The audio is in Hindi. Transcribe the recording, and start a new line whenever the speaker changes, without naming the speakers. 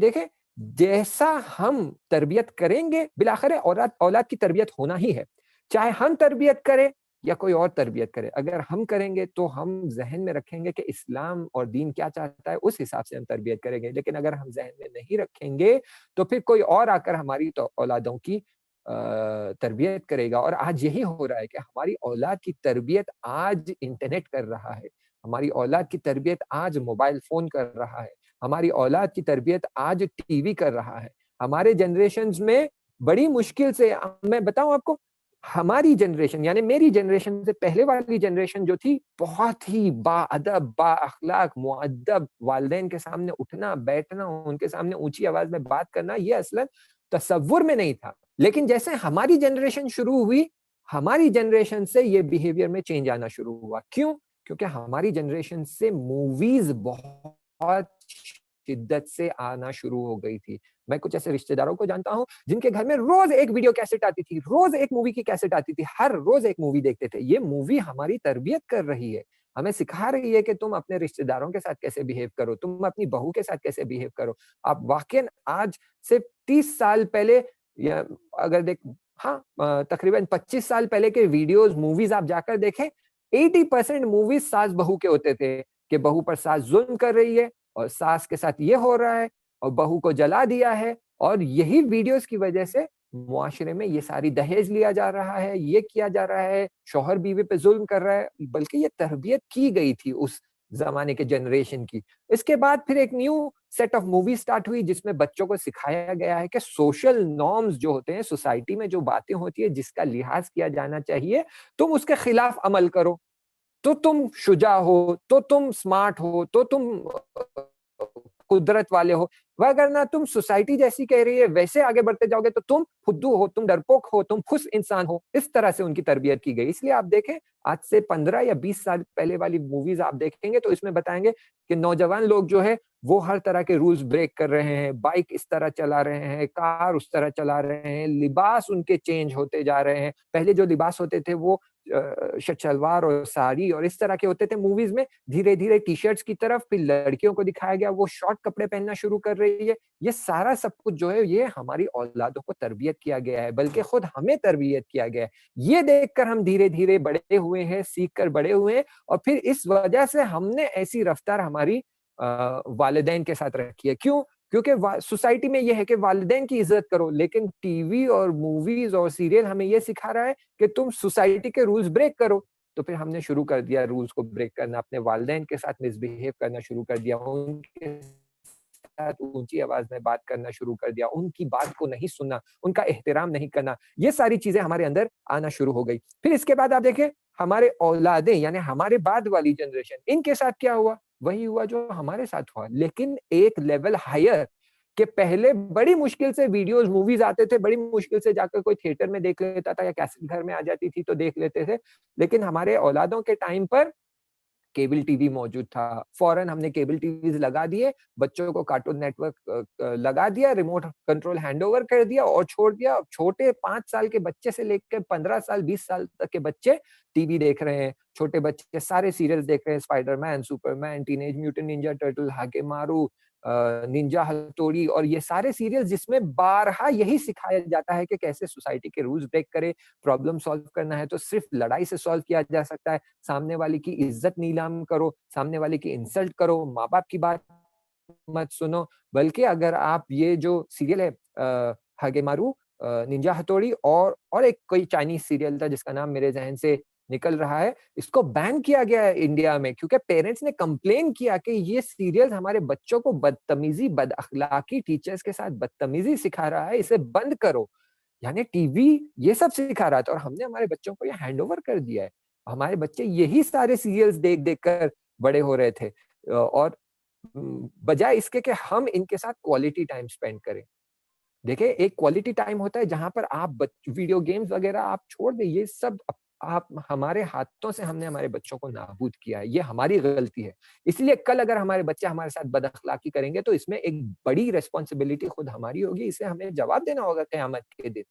देखें, जैसा हम तरबियत करेंगे, बिलाखिर औलाद औलाद की तरबियत होना ही है। चाहे हम तरबियत करें या कोई और तरबियत करे। अगर हम करेंगे तो हम ज़हन में रखेंगे कि इस्लाम और दीन क्या चाहता है, उस हिसाब से हम तरबियत करेंगे। लेकिन अगर हम ज़हन में नहीं रखेंगे, तो फिर कोई और आकर हमारी तो औलादों की तरबियत करेगा। और आज यही हो रहा है कि हमारी औलाद की तरबियत आज इंटरनेट कर रहा है। हमारी औलाद की तरबियत आज मोबाइल फ़ोन कर रहा है। हमारी औलाद की तरबियत आज टीवी कर रहा है। हमारे जनरेशन्स में बड़ी मुश्किल से मैं बताऊँ आपको, हमारी जनरेशन यानी मेरी जनरेशन से पहले वाली जनरेशन जो थी, बहुत ही बाअदब, बाअख़लाक़, मुअद्दब, वालिदैन के सामने उठना, बैठना, उनके सामने ऊँची आवाज़ में बात करना, ये असलन तसव्वुर में नहीं था। लेकिन जैसे हमारी जनरेशन शुरू हुई, हमारी जनरेशन से ये बिहेवियर में चेंज आना शुरू हुआ। क्यों? क्योंकि हमारी जनरेशन से मूवीज़ बहुत शिद्दत से आना शुरू हो गई थी। मैं कुछ ऐसे रिश्तेदारों को जानता हूँ, जिनके घर में रोज़ एक वीडियो कैसेट आती थी, रोज़ एक मूवी की कैसेट आती थी, हर रोज़ एक मूवी देखते थे। ये मूवी हमारी तरबियत कर रही है, हमें सिखा रही है कि तुम अपने रिश्तेदारों के साथ कैसे बिहेव करो, तुम अपनी बहू के साथ कैसे बिहेव करो। आप वाक़ईन आज से 30 साल पहले या अगर हाँ तकरीबन 25 साल पहले के वीडियोज़, मूवीज़ आप जाकर देखें, 80% मूवीज़ सास-बहू के होते थे, कि बहू पर सास ज़ुल्म कर रही है और सास के साथ ये हो रहा है और बहू को जला दिया है। और यही वीडियोज़ की वजह से मुआशरे में ये सारी दहेज लिया जा रहा है, ये किया जा रहा है, शौहर बीवी पे ज़ुल्म कर रहा है, बल्कि ये तरबियत की गई थी उस ज़माने के जनरेशन की। इसके बाद फिर एक new set of movie start हुई, जिसमें बच्चों को सिखाया गया है कि सोशल नॉर्म्स जो होते हैं, सोसाइटी में जो बातें होती हैं, जिसका लिहाज़ किया जाना चाहिए, तुम उसके खिलाफ अमल करो। तो तुम शुजा हो, तो तुम स्मार्ट हो, तो तुम कुदरत वाले हो। वरना तुम सोसाइटी जैसी कह रही है, वैसे आगे बढ़ते जाओगे तो तुम फुद्दू हो, तुम डरपोक हो, तुम फुस इंसान हो। इस तरह से उनकी तरबियत की गई। इसलिए आप देखें, आज से 15 या 20 साल पहले वाली मूवीज़ आप देखेंगे तो इसमें बताएँगे कि नौजवान लोग जो है, वो हर तरह के रूल्स ब्रेक कर रहे हैं, बाइक इस तरह चला रहे हैं, कार उस तरह चला रहे हैं, लिबास उनके चेंज होते जा रहे हैं। पहले जो लिबास होते थे वो शलवार और साड़ी और इस तरह के होते थे मूवीज़ में, धीरे-धीरे टी-शर्ट्स की तरफ, फिर लड़कियों को दिखाया गया वो शॉर्ट कपड़े पहनना शुरू कर रही है। ये सारा सब कुछ जो है, ये हमारी औलादों को तरबियत किया गया है, बल्कि खुद हमें तरबियत किया गया है। ये देखकर हम धीरे-धीरे बड़े हुए हैं, सीख कर बड़े हुए हैं और फिर इस वजह से हमने ऐसी रफ्तार हमारी वालिदैन के साथ रखी है। क्यों? क्योंकि वा सोसाइटी में ये है कि वालिदैन की इज़्ज़त करो, लेकिन टीवी और मूवीज़ और सीरियल हमें ये सिखा रहा है कि तुम सोसाइटी के रूल्स ब्रेक करो। तो फिर हमने शुरू कर दिया रूल्स को ब्रेक करना, अपने वालिदैन के साथ मिसबिहेव करना शुरू कर दिया, उनके साथ ऊँची आवाज़ में बात करना शुरू कर दिया, उनकी बात को नहीं सुनना, उनका एहतराम नहीं करना। ये सारी चीज़ें हमारे अंदर आना शुरू हो गई। फिर इसके बाद आप देखें, हमारे औलादें यानी हमारे बाद वाली जनरेशन, इनके साथ क्या हुआ? वही हुआ जो हमारे साथ हुआ, लेकिन एक लेवल हायर कि पहले बड़ी मुश्किल से वीडियोज़, मूवीज़ आते थे, बड़ी मुश्किल से जाकर कोई थिएटर में देख लेता था या कैसेट घर में आ जाती थी तो देख लेते थे। लेकिन हमारे औलादों के टाइम पर केबल टीवी मौजूद था। फ़ौरन हमने केबल टीवीज़ लगा दिए, बच्चों को कार्टून नेटवर्क लगा दिया, रिमोट कंट्रोल हैंडओवर कर दिया और छोड़ दिया। छोटे 5 साल के बच्चे से लेके 15 साल, 20 साल तक के बच्चे टीवी देख रहे हैं। छोटे बच्चे सारे सीरियल्स देख रहे हैं, Spiderman, Superman, teenage mutant ninja turtle, Hagemaru, ninja Hattori और ये सारे सीरियल्स, जिसमें बारहा यही सिखाया जाता है कि कैसे सोसाइटी के रूल्स ब्रेक करें, प्रॉब्लम सॉल्व करना है तो सिर्फ़ लड़ाई से सॉल्व किया जा सकता है। सामने वाले की इज़्ज़त नीलाम करो, सामने वाले की इंसल्ट करो, माँ-बाप की बात मत सुनो। बल्कि अगर आप ये जो सीरियल है हागेमारू, निंजा हथौड़ी और एक कोई चाइनीज़ सीरियल था जिसका नाम मेरे ज़हन से निकल रहा है, इसको बैन किया गया है इंडिया में क्योंकि पेरेंट्स ने कंप्लेन किया कि ये सीरियल्स हमारे बच्चों को बदतमीज़ी, बद-अखलाकी, टीचर्स के साथ बदतमीज़ी सिखा रहा है, इसे बंद करो। यानी टीवी ये सब सिखा रहा था और हमने हमारे बच्चों को ये हैंडओवर कर दिया है। हमारे बच्चे यही सारे सीरियल्स देख-देख कर बड़े हो रहे थे और बजाए इसके कि हम इनके साथ क्वालिटी टाइम स्पेंड करें। देखिए, एक क्वालिटी टाइम होता है जहाँ पर आप वीडियो गेम्स वगैरह आप छोड़ दें, ये सब आप हमारे हाथों से हमने हमारे बच्चों को नाबूद किया है, ये हमारी गलती है। इसलिए कल अगर हमारे बच्चे हमारे साथ बदअखलाकी करेंगे तो इसमें एक बड़ी रिस्पॉन्सिबिलिटी खुद हमारी होगी, इसे हमें जवाब देना होगा क़यामत के दिन।